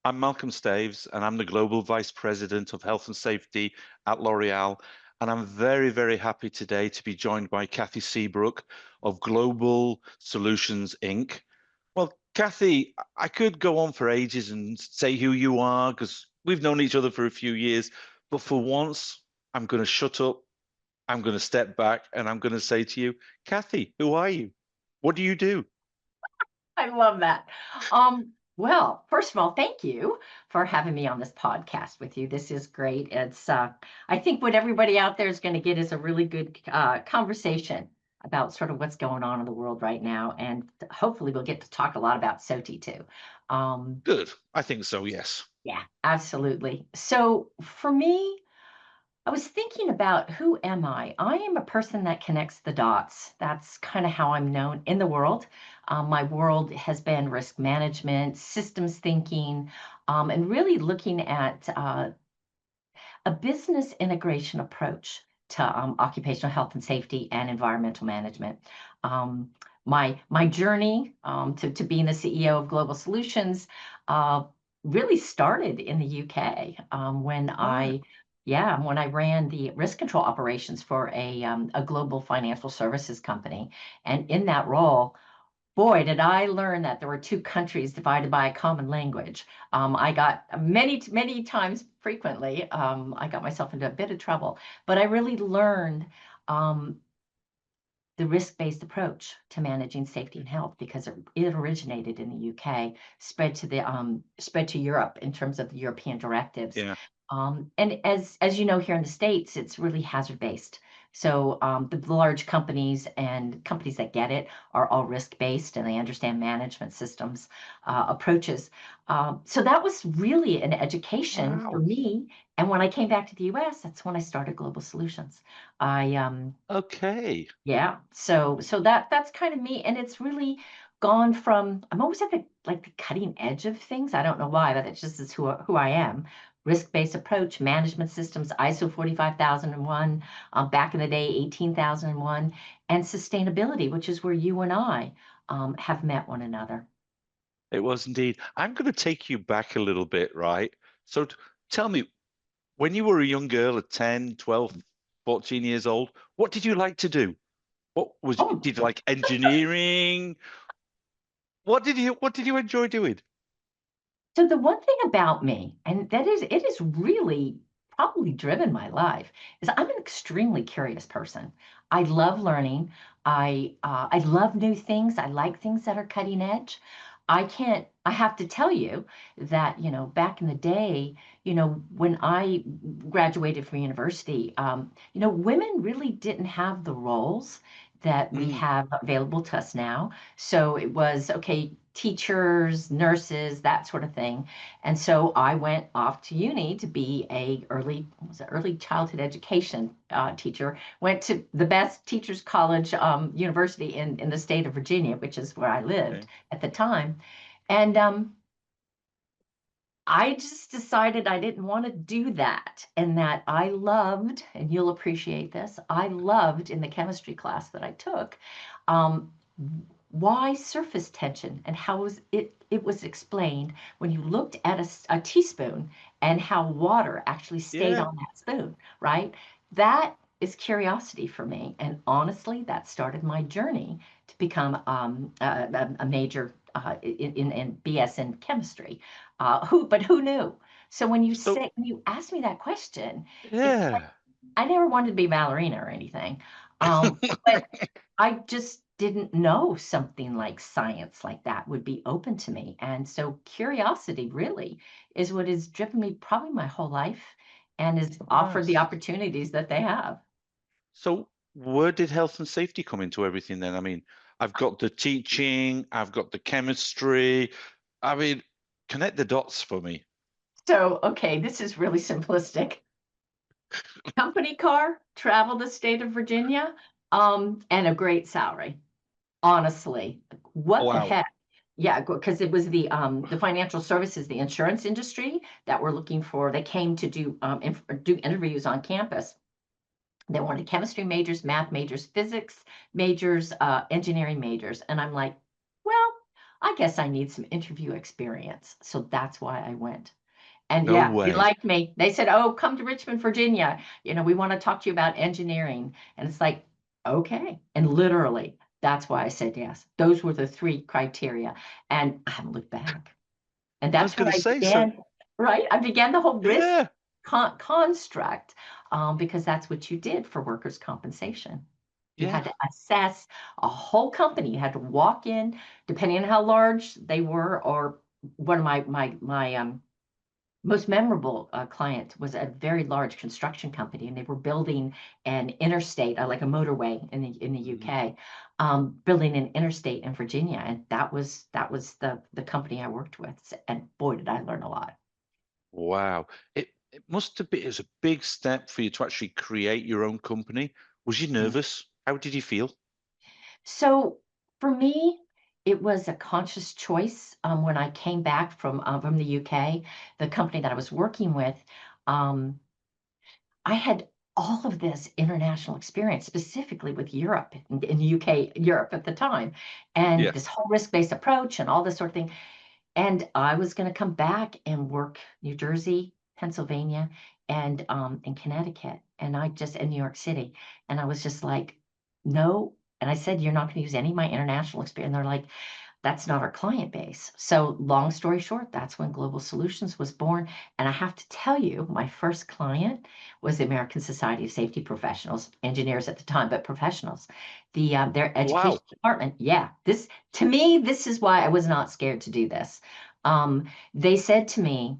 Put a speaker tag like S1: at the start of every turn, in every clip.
S1: I'm Malcolm Staves, and I'm the Global Vice President of Health and Safety at L'Oreal. And I'm very, very happy today to be joined by Kathy Seabrook of Global Solutions Inc. Well, Kathy, I could go on for ages and say who you are because we've known each other for a few years. But for once, I'm going to shut up. I'm going to step back and I'm going to say to you, Kathy, who are you? What do you do?
S2: I love that. Well, first of all, thank you for having me on this podcast with you. This is great. I think what everybody out there is going to get is a really good conversation about sort of what's going on in the world right now. And hopefully we'll get to talk a lot about SOTI too. Um,
S1: Good. I think so, yes.
S2: yeah, absolutely. So for me, I was thinking about who am I? I am a person that connects the dots. That's kind of how I'm known in the world. My world has been risk management, systems thinking, and really looking at a business integration approach to occupational health and safety and environmental management. Um, my journey to being the CEO of Global Solutions uh, really started in the UK
S1: All right.
S2: when I ran the risk control operations for a global financial services company, and in that role, boy, did I learn that there were two countries divided by a common language. I got many times frequently, I got myself into a bit of trouble, but I really learned um, the risk-based approach to managing safety and health because it originated in the UK, spread to Europe in terms of the European directives.
S1: Yeah.
S2: And as you know, here in the States, it's really hazard-based. So the large companies and companies that get it are all risk-based and they understand management systems approaches. So that was really an education for
S1: Wow.
S2: me. And when I came back to the US, that's when I started Global Solutions. I
S1: Okay.
S2: Yeah, so that's kind of me, and it's really gone from I'm always at the cutting edge of things. I don't know why, but it's just is who I am. Risk-based approach, management systems, ISO 45001, back in the day, 18001, and sustainability, which is where you and I have met one another.
S1: It was indeed. I'm going to take you back a little bit, right? So tell me, when you were a young girl at 10, 12, 14 years old, what did you like to do?
S2: Oh,
S1: Did you like engineering? What did you enjoy doing?
S2: so the one thing about me, and that is, it is really probably driven my life, is I'm an extremely curious person. I love learning. I love new things. I like things that are cutting edge. I have to tell you that, back in the day, when I graduated from university, women really didn't have the roles that we
S1: Mm,
S2: have available to us now. So it was, okay, teachers, nurses, that sort of thing. And so I went off to uni to be early childhood education teacher. Went to the best teachers college university in the state of Virginia, which is where I lived
S1: okay.
S2: at the time. And I just decided I didn't want to do that, and that I loved, and you'll appreciate this, I loved in the chemistry class that I took, um, why surface tension and how it was explained when you looked at a teaspoon and how water actually stayed
S1: Yeah.
S2: on that spoon, right? That is curiosity for me. And honestly, that started my journey to become a major in BS in chemistry. Who knew? So
S1: So
S2: when you ask me that question, it's like
S1: yeah.
S2: I never wanted to be a ballerina or anything, but I just didn't know something like science like that would be open to me. And so curiosity really is what has driven me probably my whole life and has offered the
S1: Nice.
S2: opportunities that they have.
S1: So where did health and safety come into everything then? I mean, I've got the teaching, I've got the chemistry. I mean, connect the dots for me.
S2: So, okay, this is really simplistic. Company car, travel the state of Virginia, and a great salary. Honestly, what the
S1: Wow.
S2: heck? Yeah, because it was the financial services, the insurance industry that were looking for. They came to do interviews on campus. They wanted chemistry majors, math majors, physics majors, engineering majors, and I'm like, well, I guess I need some interview experience. So that's why I went. And
S1: No
S2: yeah, they
S1: way.
S2: liked me. They said, "Oh, come to Richmond, Virginia. We want to talk to you about engineering." And it's like, okay. And literally, that's why I said yes. Those were the three criteria. And I haven't looked back. And
S1: I was
S2: that's
S1: going
S2: what
S1: to
S2: I
S1: say, so
S2: began, right? I began the whole risk
S1: yeah,
S2: construct because that's what you did for workers' compensation. You
S1: yeah.
S2: had to assess a whole company. You had to walk in, depending on how large they were, or one of my most memorable client was a very large construction company, and they were building an interstate, like a motorway in the
S1: Mhm.
S2: UK, building an interstate in Virginia, and that was the company I worked with. And boy, did I learn a lot.
S1: Wow. It must have been, it was a big step for you to actually create your own company. Was you
S2: Yeah.
S1: nervous? How did you feel?
S2: So for me, it was a conscious choice when I came back from the UK, the company that I was working with. Um, I had all of this international experience, specifically with Europe, in the UK, Europe at the time, and
S1: Yeah.
S2: this whole risk-based approach and all this sort of thing. And I was going to come back and work New Jersey, Pennsylvania, and in Connecticut, and in New York City. And I was just like, no. And I said, you're not going to use any of my international experience. And they're like, that's not our client base. So long story short, that's when Global Solutions was born. And I have to tell you, my first client was the American Society of Safety Professionals, engineers at the time, but professionals. Their education
S1: Wow.
S2: department. Yeah, this to me, this is why I was not scared to do this. They said to me,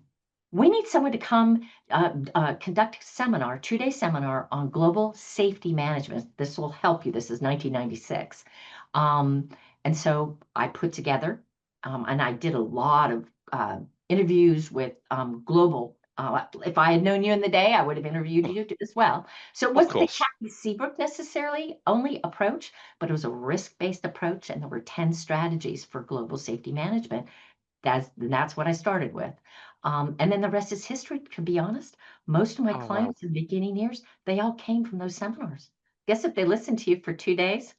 S2: we need someone to come conduct a seminar, 2-day seminar on global safety management. This will help you. This is 1996. Um, and so I put together, and I did a lot of interviews with global. If I had known you in the day, I would have interviewed
S1: Oh,
S2: you as well. So it
S1: of
S2: wasn't the
S1: course.
S2: Kathy Seabrook necessarily only approach, but it was a risk-based approach, and there were 10 strategies for global safety management. That's what I started with. And then the rest is history, to be honest. Most of my
S1: Oh, wow.
S2: clients in the beginning years, they all came from those seminars. Guess if they listened to you for 2 days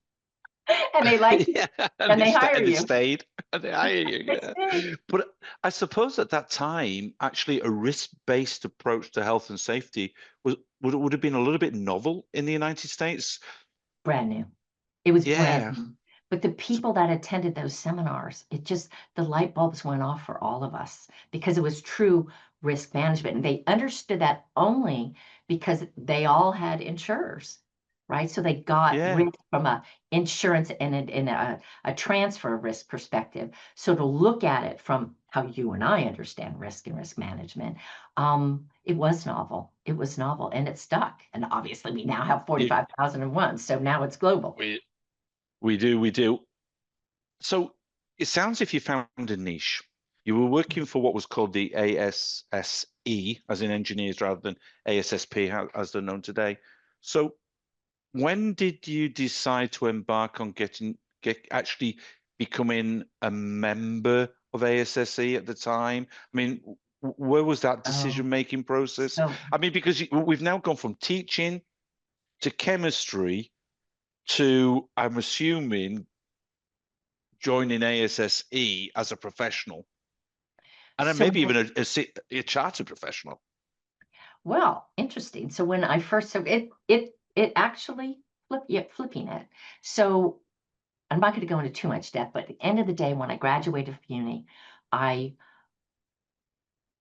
S2: and they like you,
S1: Yeah,
S2: then they hire
S1: and they
S2: you.
S1: stayed, and they hire you.
S2: They
S1: Yeah,
S2: stay.
S1: but I suppose at that time, actually, a risk-based approach to health and safety would have been a little bit novel in the United States.
S2: Brand new. It was brand
S1: Yeah,
S2: new. But the people that attended those seminars, the light bulbs went off for all of us because it was true risk management. And they understood that only because they all had insurers, right? So they got
S1: yeah.
S2: risk from a insurance and a transfer risk perspective. So to look at it from how you and I understand risk and risk management, it was novel. It was novel and it stuck. And obviously we now have
S1: You,
S2: 45,001. So now it's global.
S1: we we do. So it sounds if you found a niche. You were working for what was called the ASSE, as in engineers, rather than ASSP, as they're known today. So when did you decide to embark on get actually becoming a member of ASSE at the time? I mean, where was that
S2: Oh,
S1: decision-making process?
S2: so
S1: I mean, because we've now gone from teaching to chemistry to, I'm assuming, joining ASSE as a professional, and then
S2: so
S1: maybe even a chartered professional.
S2: well, interesting. So when I first so it actually flipping it. So I'm not going to go into too much depth, but at the end of the day, when I graduated from uni, I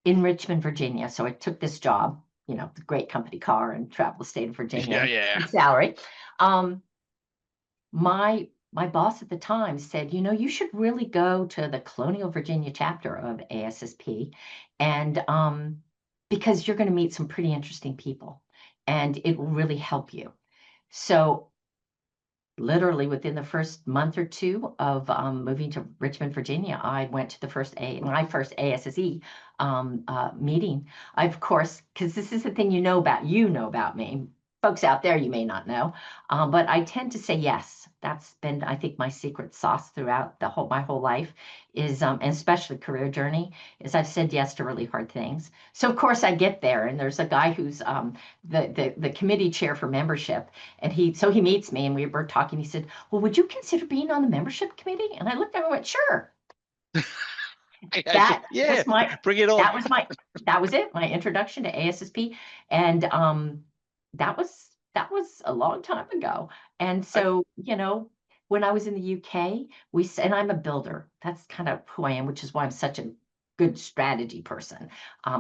S2: in Richmond, Virginia. So I took this job, the great company car and travel the state of Virginia
S1: Yeah,
S2: and
S1: yeah.
S2: good salary. Um, my boss at the time said, you should really go to the Colonial Virginia chapter of ASSP, and because you're going to meet some pretty interesting people, and it will really help you. So literally within the first month or two of moving to Richmond, Virginia, I went to my first ASSE meeting. I, of course, because this is the thing you know about me. Folks out there you may not know, but I tend to say yes. That's been, I think, my secret sauce throughout my whole life is, and especially career journey, is I've said yes to really hard things. So of course I get there, and there's a guy who's the committee chair for membership, and he meets me and we were talking. He said, well, would you consider being on the membership committee? And I looked at him and went, sure. That
S1: Yeah,
S2: was my
S1: bring it on.
S2: that was my that was it, my introduction to ASSP. And that was a long time ago. And
S1: I,
S2: so, when I was in the UK, and I'm a builder. That's kind of who I am, which is why I'm such a good strategy person.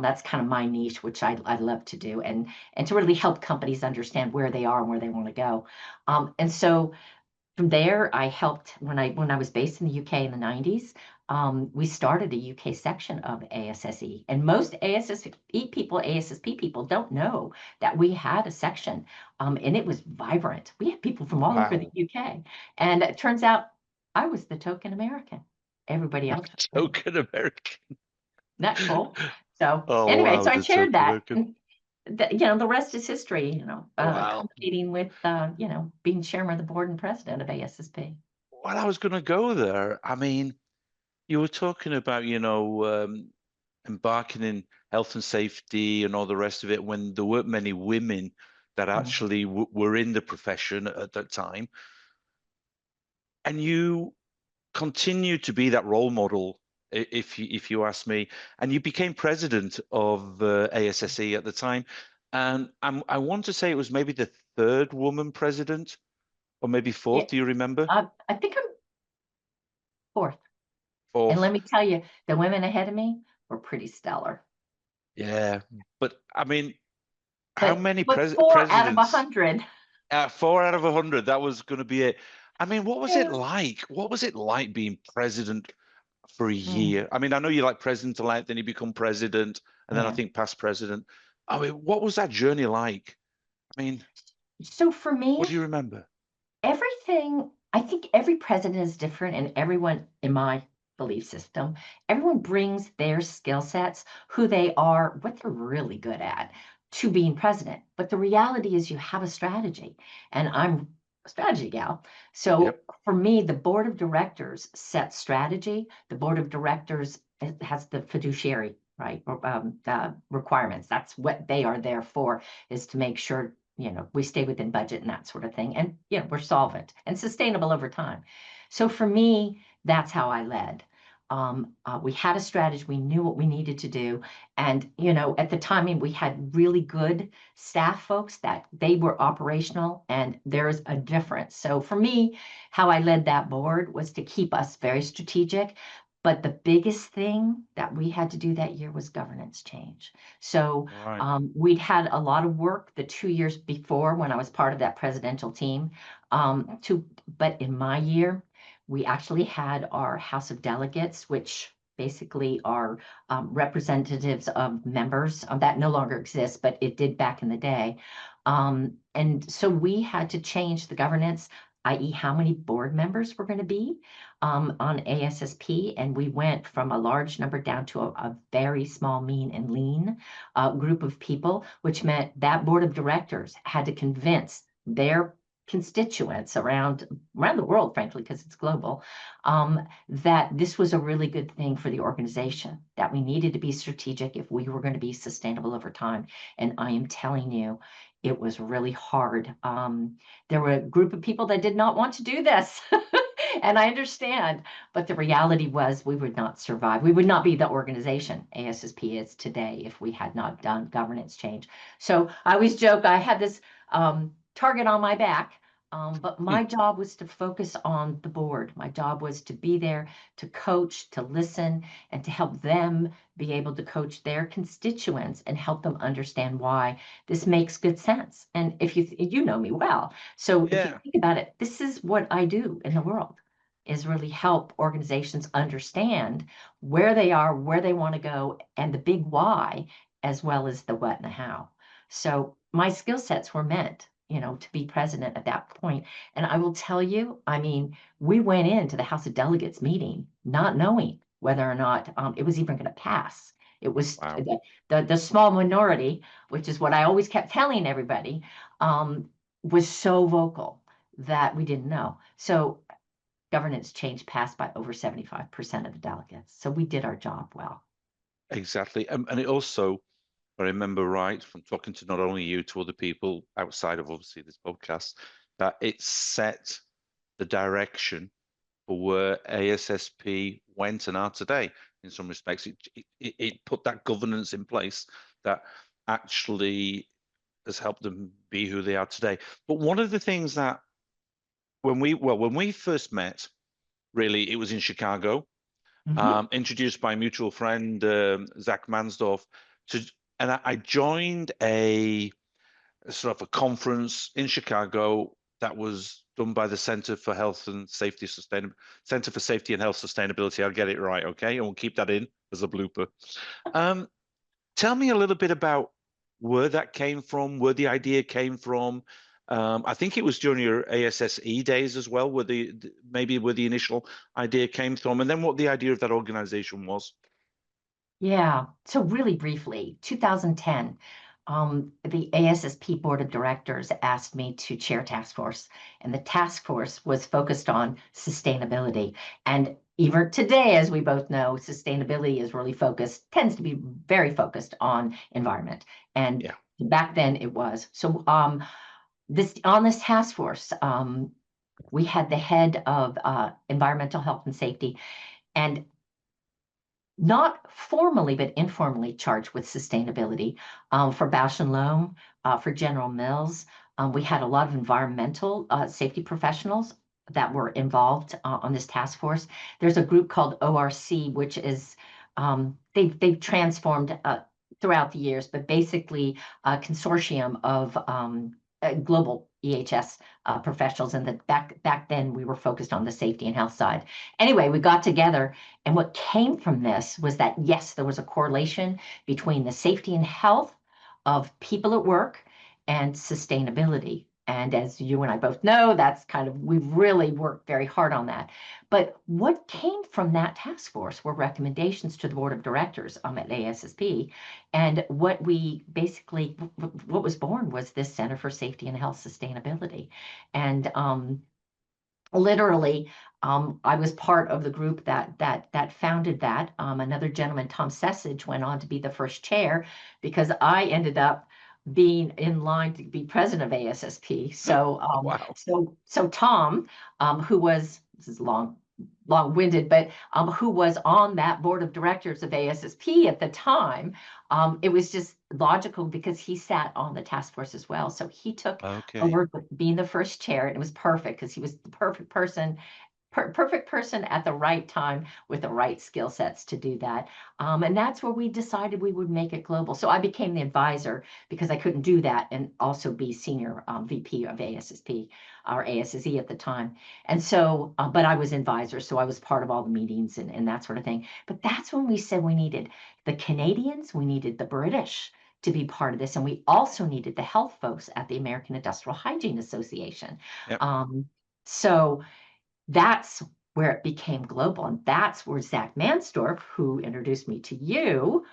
S2: That's kind of my niche, which I love to do, and to really help companies understand where they are and where they want to go. And so from there, I helped when I was based in the UK in the 90s. We started a UK section of ASSE, and most ASSP people don't know that we had a section, and it was vibrant. We had people from all over the
S1: wow.
S2: UK, and it turns out I was the token American. Everybody else was British.
S1: Token American.
S2: Isn't that cool? So
S1: Oh
S2: anyway,
S1: wow,
S2: so I
S1: the
S2: shared
S1: token
S2: that.
S1: American.
S2: The rest is history,
S1: Wow.
S2: culminating with, being chairman of the board and president of ASSP.
S1: Well, I was going to go there. I mean, you were talking about, embarking in health and safety and all the rest of it when there weren't many women that
S2: Mhm.
S1: actually were in the profession at that time. And you continue to be that role model, if you ask me. And you became president of ASSE at the time. And I want to say it was maybe the third woman president, or maybe
S2: Yeah,
S1: fourth. Do you remember?
S2: I think I'm fourth. And
S1: Fourth.
S2: let me tell you, the women ahead of me were pretty stellar.
S1: Yeah. But I mean, how
S2: But
S1: many
S2: but four out of a
S1: presidents?
S2: hundred.
S1: 4 out of 100. That was going to be it. I mean, what was it
S2: Yeah.
S1: like? What was it like being president for a
S2: Mm,
S1: year? I mean, I know you like president-elect, then you become president, and then I
S2: yeah.
S1: think past president. I mean, what was that journey like? I mean,
S2: So for
S1: what do
S2: me,
S1: you remember?
S2: everything, I think every president is different, and everyone in my belief system, everyone brings their skill sets, who they are, what they're really good at, to being president. But the reality is you have a strategy, and I'm a strategy gal.
S1: Yep.
S2: So for me, the board of directors sets strategy. The board of directors has the fiduciary, right, requirements. That's what they are there for, is to make sure we stay within budget and that sort of thing. And, we're solvent and sustainable over time. So for me, that's how I led. We had a strategy. We knew what we needed to do. And, at the timing, we had really good staff folks that they were operational, and there's a difference. So for me, how I led that board was to keep us very strategic. But the biggest thing that we had to do that year was governance change. So
S1: Right.
S2: we'd had a lot of work the 2 years before when I was part of that presidential team. But in my year, we actually had our House of Delegates, which basically are representatives of members. That no longer exists, but it did back in the day. And so we had to change the governance, i.e., how many board members were going to be on ASSP. And we went from a large number down to a very small, mean, and lean group of people, which meant that board of directors had to convince their constituents around the world, frankly, because it's global, that this was a really good thing for the organization, that we needed to be strategic if we were going to be sustainable over time. And I am telling you, it was really hard. There were a group of people that did not want to do this. And I understand, but the reality was we would not survive. We would not be the organization ASSP is today if we had not done governance change. So I always joke I had this target on my back, but
S1: Hmm.
S2: my job was to focus on the board. My job was to be there to coach, to listen, and to help them be able to coach their constituents and help them understand why this makes good sense. And if you know me well, so if you
S1: Yeah.
S2: think about it, this is what I do in the world, is really help organizations understand where they are, where they want to go, and the big why, as well as the what and the how. So my skill sets were meant, to be president at that point. And I will tell you, I mean, we went into the House of Delegates meeting not knowing whether or not it was even going to pass. It was
S1: Wow.
S2: the small minority, which is what I always kept telling everybody, was so vocal that we didn't know. So governance change passed by over 75% of the delegates. So we did our job well.
S1: Exactly. And it also, if I remember right from talking to not only you, to other people outside of obviously this podcast, that it set the direction for where ASSP went and are today. In some respects, it put that governance in place that actually has helped them be who they are today. But one of the things that when we first met, really, it was in Chicago,
S2: Mhm.
S1: introduced by a mutual friend, Zach Mansdorf, to, and I joined a sort of a conference in Chicago that was done by the Center for Health and Safety Center for Safety and Health Sustainability. I'll get it right, okay? And we'll keep that in as a blooper. Um, Tell me a little bit about where that came from, where the idea came from. I think it was during your ASSE days as well, where maybe where the initial idea came from, and then what the idea of that organization was.
S2: Yeah. So really briefly, 2010, the ASSP Board of Directors asked me to chair task force, and the task force was focused on sustainability. And even today, as we both know, sustainability is really focused, tends to be very focused on environment. And
S1: Yeah.
S2: back then it was. So this on this task force, we had the head of environmental health and safety, and not formally but informally charged with sustainability. For Bausch and Lomb, for General Mills, we had a lot of environmental safety professionals that were involved on this task force. There's a group called ORC, which is they've transformed throughout the years, but basically a consortium of global EHS professionals. And that back then we were focused on the safety and health side. Anyway, we got together, and what came from this was that, yes, there was a correlation between the safety and health of people at work and sustainability. And as you and I both know, that's kind of, we've really worked very hard on that. But what came from that task force were recommendations to the board of directors at ASSP. And what we basically, what was born was this Center for Safety and Health Sustainability. And literally, I was part of the group that founded that. Another gentleman, Tom Sessage, went on to be the first chair because I ended up being in line to be president of ASSP. So
S1: Wow.
S2: so Tom, who was, this is long-winded, but who was on that board of directors of ASSP at the time, it was just logical because he sat on the task force as well. So he took
S1: Okay.
S2: over being the first chair, and it was perfect because he was the perfect person at the right time with the right skill sets to do that. And that's where we decided we would make it global. So I became the advisor because I couldn't do that and also be senior VP of ASSP or ASSE at the time. And so, but I was advisor, so I was part of all the meetings and that sort of thing. But that's when we said we needed the Canadians, we needed the British to be part of this. And we also needed the health folks at the American Industrial Hygiene Association.
S1: Yep.
S2: Um, so that's where it became global. And that's where Zach Mansdorf, who introduced me to you,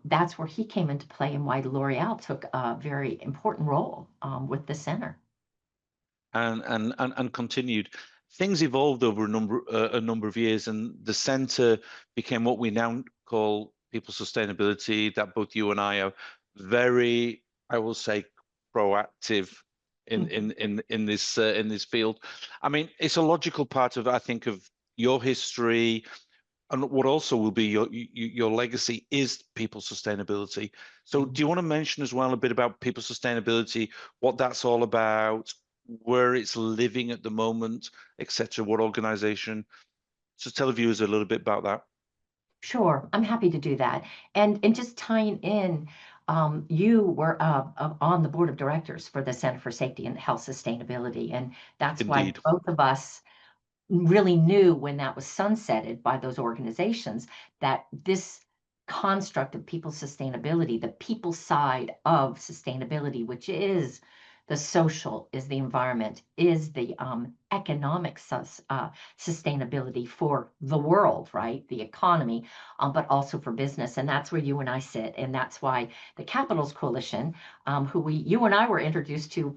S2: that's where he came into play and why L'Oreal took a very important role with the center.
S1: And continued. Things evolved over a number of years, and the center became what we now call people sustainability. That both you and I are very, I will say, proactive
S2: Mhm.
S1: in this field. I mean, it's a logical part of, I think, of your history, and what also will be your legacy is people sustainability. So do you want to mention as well a bit about people sustainability, what that's all about, where it's living at the moment, etc., what organization? Just tell the viewers a little bit about that.
S2: Sure, I'm happy to do that. And just tying in, you were on the board of directors for the Center for Safety and Health Sustainability, and that's why
S1: Indeed.
S2: both of us really knew when that was sunsetted by those organizations that this construct of people sustainability, the people side of sustainability, which is the social, is the environment, is the economic sustainability for the world, right? The economy, but also for business. And that's where you and I sit. And that's why the Capitals Coalition, you and I were introduced to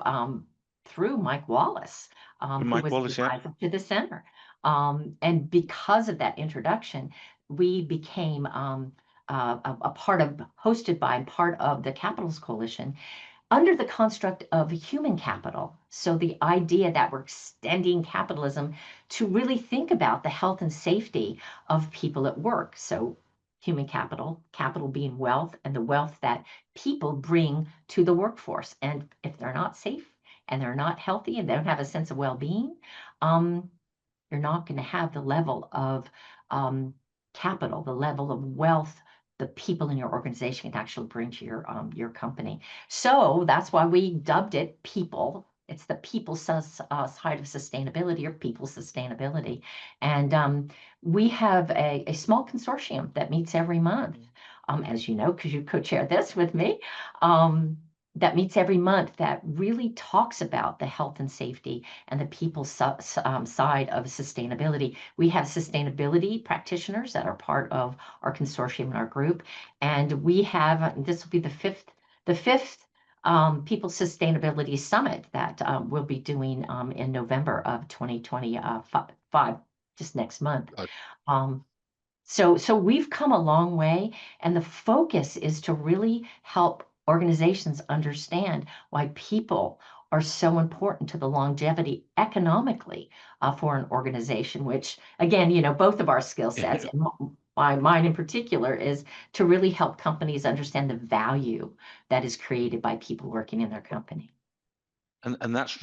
S2: through Mike Wallace, who
S1: Mike
S2: was the
S1: Wallace, yeah.
S2: advisor to the center. And because of that introduction, we became a part of, hosted by and part of the Capitals Coalition. under the construct of human capital. So the idea that we're extending capitalism to really think about the health and safety of people at work. So human capital, capital being wealth, and the wealth that people bring to the workforce. And if they're not safe and they're not healthy and they don't have a sense of well-being, um, you're not going to have the level of capital, the level of wealth the people in your organization can actually bring to your company. So that's why we dubbed it people. It's the people side of sustainability, or people sustainability. And we have a small consortium that meets every month, as you know, because you co-chair this with me. That meets every month, that really talks about the health and safety and the people side of sustainability. We have sustainability practitioners that are part of our consortium and our group, and we have, this will be the fifth People Sustainability Summit that we'll be doing in November of 2025, just next month. Um, so we've come a long way, and the focus is to really help organizations understand why people are so important to the longevity economically for an organization, which again, both of our skill sets, and mine in particular, is to really help companies understand the value that is created by people working in their company.
S1: And that's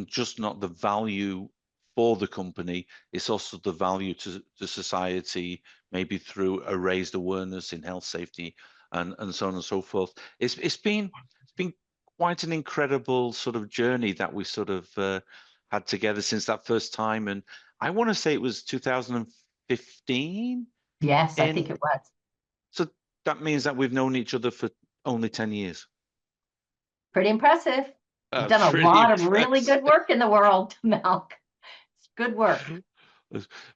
S1: just not the value for the company, it's also the value to society, maybe through a raised awareness in health, safety, and so on and so forth. It's been quite an incredible sort of journey that we sort of had together since that first time. And I want to say it was 2015.
S2: Yes, I think it was.
S1: So that means that we've known each other for only 10 years.
S2: Pretty impressive. You've done
S1: That's
S2: a
S1: pretty
S2: lot of really
S1: impressive.
S2: good work in the world, Malk. Good work.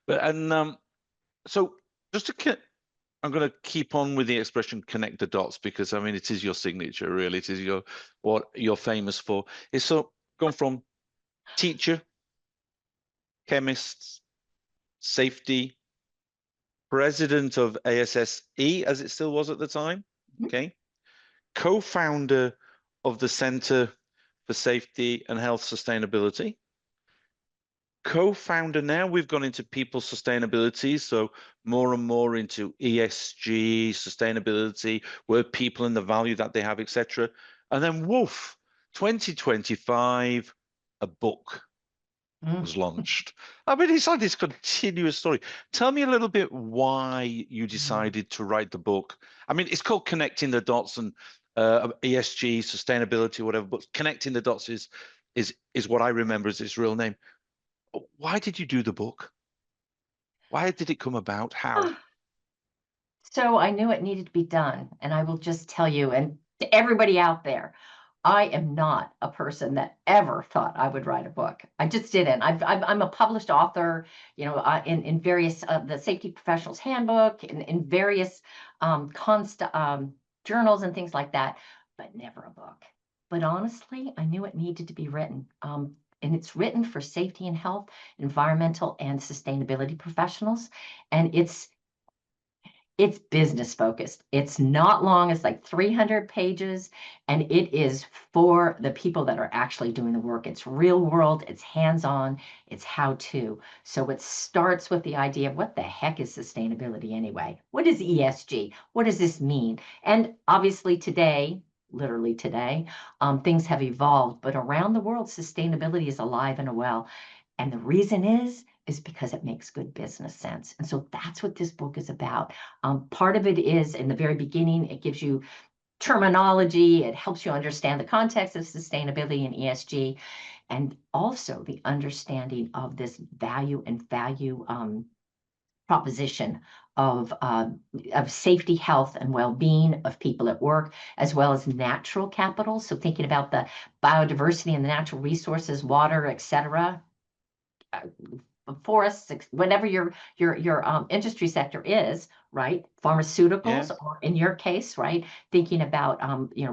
S1: But so just I'm going to keep on with the expression "connect the dots" because I mean it is your signature, really. It is what you're famous for. It's so gone from teacher, chemists, safety, president of ASSE, as it still was at the time. Okay, co-founder of the Center for Safety and Health Sustainability. Co-founder now, we've gone into people sustainability, so more and more into ESG, sustainability, where people and the value that they have, etc. And then woof, 2025, a book was launched. I mean, it's like this continuous story. Tell me a little bit why you decided to write the book. I mean, it's called Connecting the Dots and ESG, sustainability, whatever, but Connecting the Dots is what I remember as its real name. Why did you do the book? Why did it come about? How?
S2: So I knew it needed to be done. And I will just tell you, and to everybody out there, I am not a person that ever thought I would write a book. I just didn't. I'm a published author, in various the Safety Professionals Handbook, in various journals and things like that, but never a book. But honestly, I knew it needed to be written. And it's written for safety and health, environmental and sustainability professionals. And it's business focused. It's not long. It's like 300 pages, and it is for the people that are actually doing the work. It's real world, it's hands-on, it's how to. So it starts with the idea of what the heck is sustainability anyway? What is ESG? What does this mean? And obviously today, literally today, things have evolved, but around the world, sustainability is alive and well. And the reason is because it makes good business sense. And so that's what this book is about. Part of it is in the very beginning, it gives you terminology, it helps you understand the context of sustainability and ESG, and also the understanding of this value proposition of safety, health, and well-being of people at work, as well as natural capital. So thinking about the biodiversity and the natural resources, water, et cetera, forests, whatever your industry sector is, right? Pharmaceuticals,
S1: Yeah,
S2: or in your case, right? Thinking about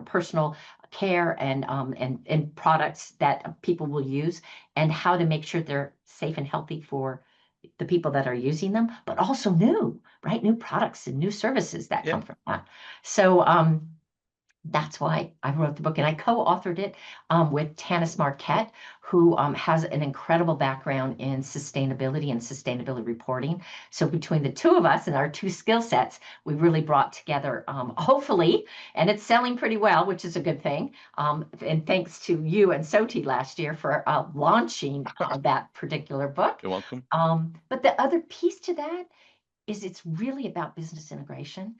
S2: personal care and products that people will use, and how to make sure they're safe and healthy for the people that are using them, but also new, right? New products and new services that
S1: yeah.
S2: come from that. So That's why I wrote the book, and I co-authored it with Tanis Marquette, who has an incredible background in sustainability and sustainability reporting. So between the two of us and our two skill sets, we really brought together, hopefully, and it's selling pretty well, which is a good thing. And thanks to you and Soti last year for launching that particular book.
S1: You're welcome.
S2: But the other piece to that is it's really about business integration.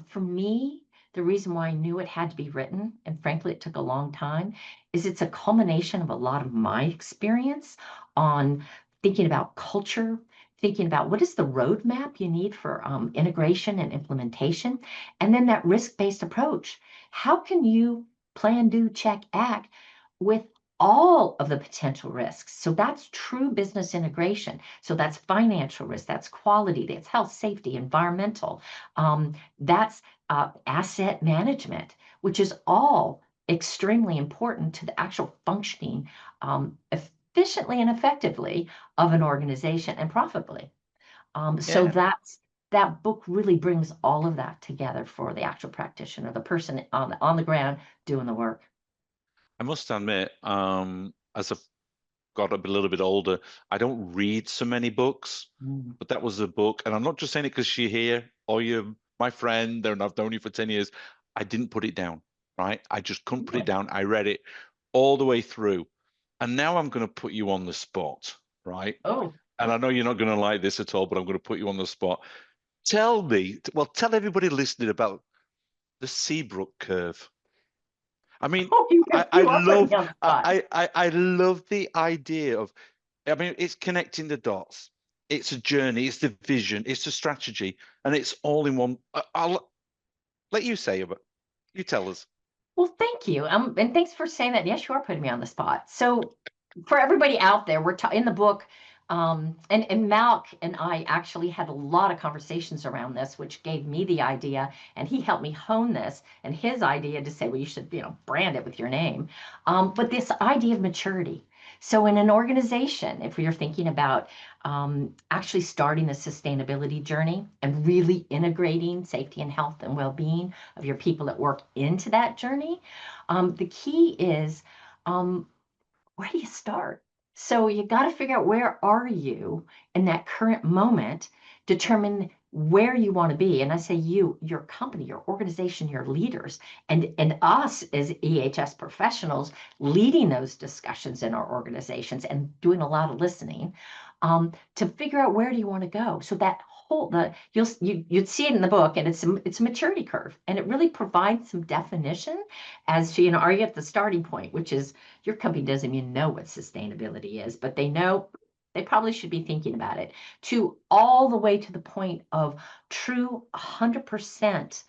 S2: For me, the reason why I knew it had to be written, and frankly, it took a long time, is it's a culmination of a lot of my experience on thinking about culture, thinking about what is the roadmap you need for integration and implementation, and then that risk-based approach. How can you plan, do, check, act with all of the potential risks? So that's true business integration. So that's financial risk, that's quality, that's health, safety, environmental, that's asset management, which is all extremely important to the actual functioning efficiently and effectively of an organization and profitably. So
S1: Yeah.
S2: that book really brings all of that together for the actual practitioner, the person on the ground doing the work.
S1: I must admit, as I've got a little bit older, I don't read so many books,
S2: Mm.
S1: but that was a book. And I'm not just saying it because you're here or you're my friend and I've known you for 10 years. I didn't put it down, right? I just couldn't put it
S2: Really?
S1: down. I read it all the way through. And now I'm going to put you on the spot, right?
S2: Oh,
S1: And I know you're not going to like this at all, but I'm going to put you on the spot. Tell me, well, tell everybody listening about the Seabrook curve. I mean,
S2: oh,
S1: I
S2: you are putting me
S1: love
S2: on the spot.
S1: I love the idea of, I mean, it's connecting the dots. It's a journey, it's the vision, it's the strategy, and it's all in one. I'll let you say it. You tell us.
S2: Well, thank you. And thanks for saying that. Yes, you are putting me on the spot. So, for everybody out there, we're in the book, and Malk and I actually had a lot of conversations around this, which gave me the idea, and he helped me hone this. And his idea to say, well, you should, brand it with your name. But this idea of maturity. So, in an organization, if you're thinking about actually starting the sustainability journey and really integrating safety and health and well-being of your people that work into that journey. The key is um, where do you start? So you got to figure out where are you in that current moment, determine where you want to be. And I say you, your company, your organization, your leaders, and us as EHS professionals leading those discussions in our organizations and doing a lot of listening to figure out where do you want to go. So that whole you'd see it in the book, and it's a maturity curve, and it really provides some definition as to are you at the starting point, which is your company doesn't even know what sustainability is, but they know they probably should be thinking about it, to all the way to the point of true 100%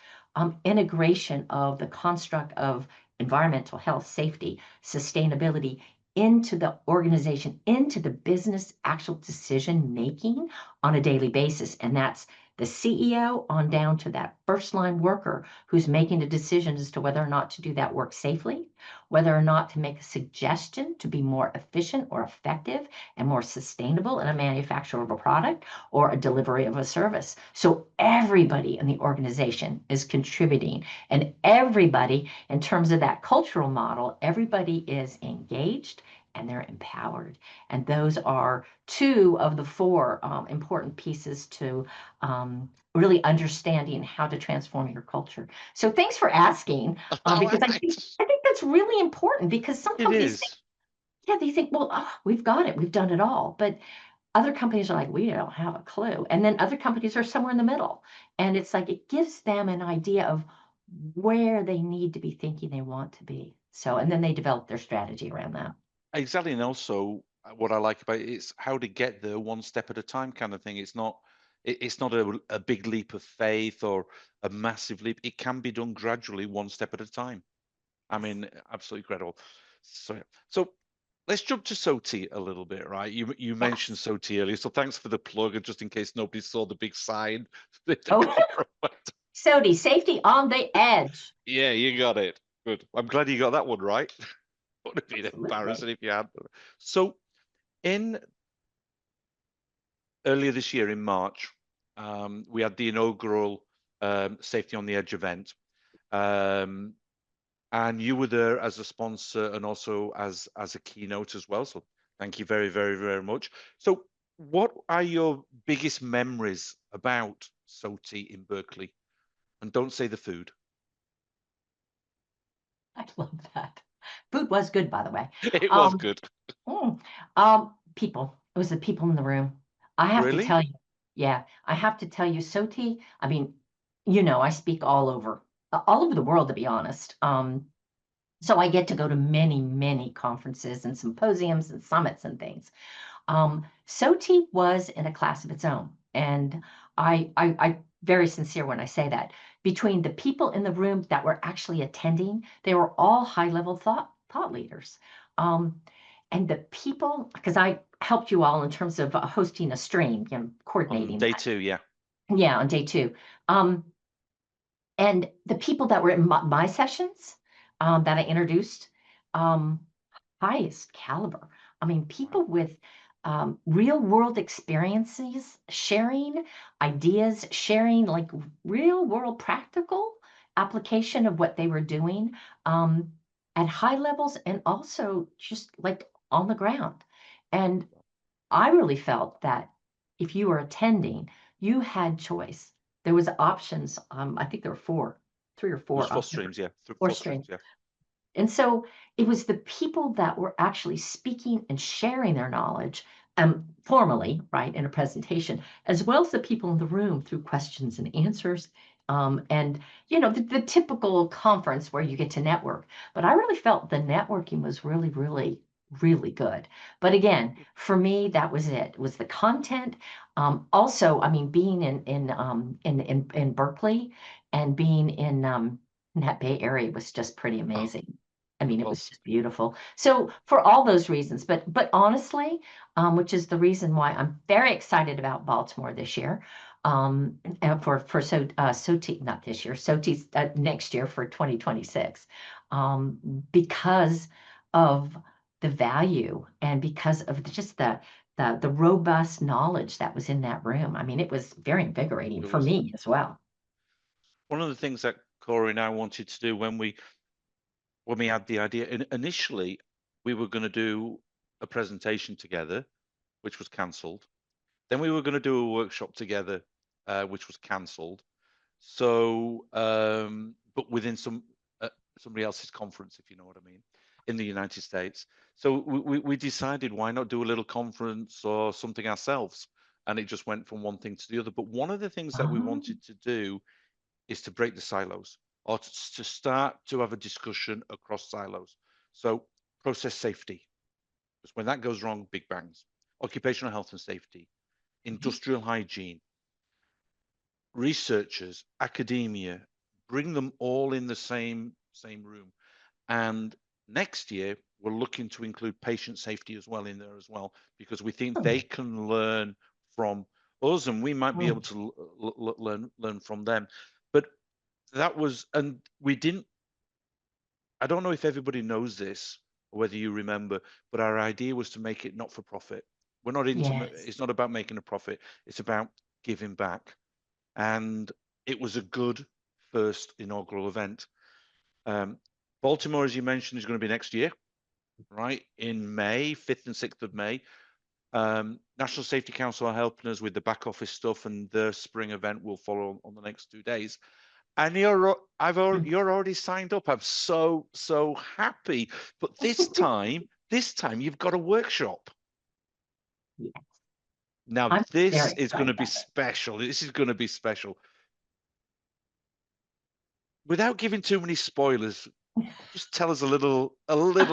S2: integration of the construct of environmental health, safety, sustainability into the organization, into the business actual decision making on a daily basis. And that's the CEO on down to that first line worker who's making a decision as to whether or not to do that work safely, whether or not to make a suggestion to be more efficient or effective and more sustainable in a manufacture of a product or a delivery of a service. So everybody in the organization is contributing, and everybody, in terms of that cultural model, everybody is engaged and they're empowered. And those are two of the four important pieces to really understanding how to transform your culture. So thanks for asking,
S1: I
S2: because
S1: like it.
S2: I think that's really important because some
S1: It
S2: companies think,
S1: is.
S2: yeah, they think, well, we've got it, we've done it all. But other companies are like, we don't have a clue. And then other companies are somewhere in the middle. And it's like, it gives them an idea of where they need to be thinking they want to be. So, and then they develop their strategy around that.
S1: Exactly. And also what I like about it is how to get there one step at a time kind of thing. It's not a big leap of faith or a massive leap. It can be done gradually one step at a time. I
S2: Yes.
S1: mean, absolutely incredible. So, yeah. So let's jump to SOTI a little bit, right? You mentioned
S2: Yes.
S1: SOTI earlier, so thanks for the plug, and just in case nobody saw the big sign.
S2: Oh, Sodi, safety on the edge.
S1: Yeah, you got it. Good. I'm glad you got that one right. Would have been
S2: Absolutely.
S1: embarrassing if you had. So, in earlier this year in March, we had the inaugural Safety on the Edge event. Um, and you were there as a sponsor and also as a keynote as well. So thank you very, very, very much. So what are your biggest memories about SOTI in Berkeley? And don't say the food.
S2: I love that. Food was good, by the way.
S1: It was
S2: Um,
S1: good.
S2: People. It was the people in the room. I have to
S1: Really?
S2: tell you, yeah, I have to tell you, Soti, I mean, I speak all over the world, to be honest. So I get to go to many, many conferences and symposiums and summits and things. SOTI was in a class of its own. And I very sincere when I say that. Between the people in the room that were actually attending, they were all high-level thought leaders. Um, and the people, because I helped you all in terms of hosting a stream,
S1: On
S2: coordinating
S1: day
S2: that.
S1: two, yeah.
S2: Yeah, on day two. Um, and the people that were in my sessions that I introduced, um, highest caliber. I mean,
S1: Wow.
S2: people with real world experiences, sharing ideas, sharing like real world practical application of what they were doing um, at high levels and also just like on the ground. And I really felt that if you were attending, you had choice. There was options. I think there were three or
S1: It was
S2: four
S1: four
S2: different
S1: streams, yeah.
S2: four
S1: Four
S2: streams.
S1: streams, yeah.
S2: And so it was the people that were actually speaking and sharing their knowledge formally, right, in a presentation, as well as the people in the room through questions and answers. And, the typical conference where you get to network. But I really felt the networking was really, really, really good. But again, for me, that was it. It was the content. Also, I mean, being in Berkeley and being in that Bay Area was just pretty
S1: Oh,
S2: amazing. I
S1: it
S2: mean, it was
S1: was.
S2: just beautiful. So for all those reasons, but honestly, which is the reason why I'm very excited about Baltimore this year, and SOTI, not this year, SOTI's next year for 2026, because of the value and because of just the robust knowledge that was in that room. I mean, it was very invigorating
S1: It
S2: for
S1: was.
S2: me as well.
S1: One of the things that Corey and I wanted to do when we had the idea, initially we were going to do a presentation together, which was cancelled. Then we were going to do a workshop together, which was cancelled. So, but within somebody else's conference, if you know what I mean, in the United States. So we decided why not do a little conference or something ourselves, and it just went from one thing to the other. But one of the things that we
S2: Oh,
S1: wanted to do is to break the silos or to start to have a discussion across silos. So process safety, because when that goes wrong, big bangs. Occupational health and safety, industrial hygiene, researchers, academia, bring them all in the same room. And next year, we're looking to include patient safety as well in there as well, because we think they can learn from us, and we might be able
S2: mm,
S1: to learn from them. But that was, and we didn't. I don't know if everybody knows this or whether you remember, but our idea was to make it not for profit. We're not into.
S2: yes.
S1: It's not about making a profit. It's about giving back, and it was a good first inaugural event. Um, Baltimore, as you mentioned, is going to be next year, right? In May, 5th and 6th of May. National Safety Council are helping us with the back office stuff, and their spring event will follow on the next 2 days. And you're already signed up. I'm so happy. But this time you've got a workshop.
S2: Yeah,
S1: Now
S2: I'm
S1: this
S2: very
S1: is going
S2: excited
S1: to be
S2: about it.
S1: special. This is going to be special. Without giving too many spoilers, just tell us a little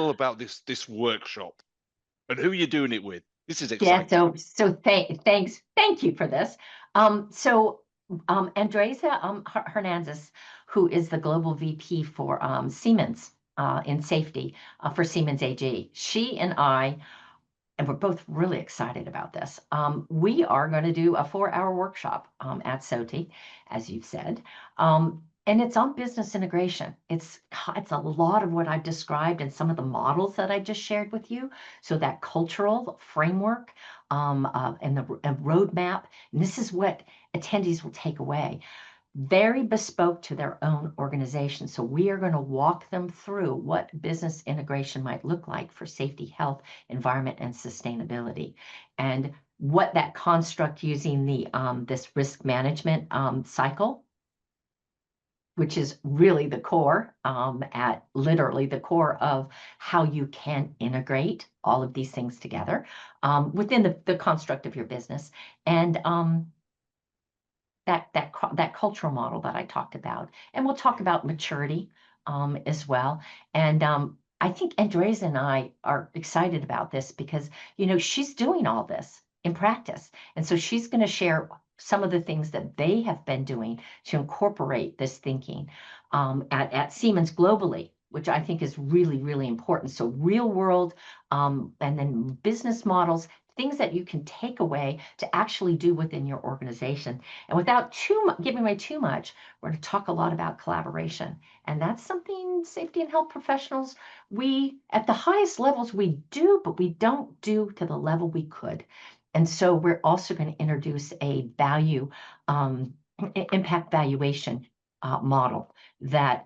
S1: about this workshop and who you're doing it with. This is
S2: Yeah,
S1: exciting.
S2: thank you for this. Andresa Hernandez, who is the global VP for Siemens in safety for Siemens AG, she and I and we're both really excited about this. We are going to do a 4-hour workshop at SOTI, as you've said. And it's on business integration. It's a lot of what I've described and some of the models that I just shared with you. So that cultural framework and the roadmap, and this is what attendees will take away. very bespoke to their own organization. So we are going to walk them through what business integration might look like for safety, health, environment, and sustainability, and what that construct using the this risk management cycle, which is really the core, at literally the core of how you can integrate all of these things together within the construct of your business. And that cultural model that I talked about. And we'll talk about maturity as well. And I think Andres and I are excited about this because, she's doing all this in practice. And so she's going to share some of the things that they have been doing to incorporate this thinking at Siemens globally, which I think is really, really important. So real world and then business models, things that you can take away to actually do within your organization. And without giving away too much, we're going to talk a lot about collaboration. And that's something safety and health professionals, we, at the highest levels, we do, but we don't do to the level we could. And so we're also going to introduce a value, impact valuation model that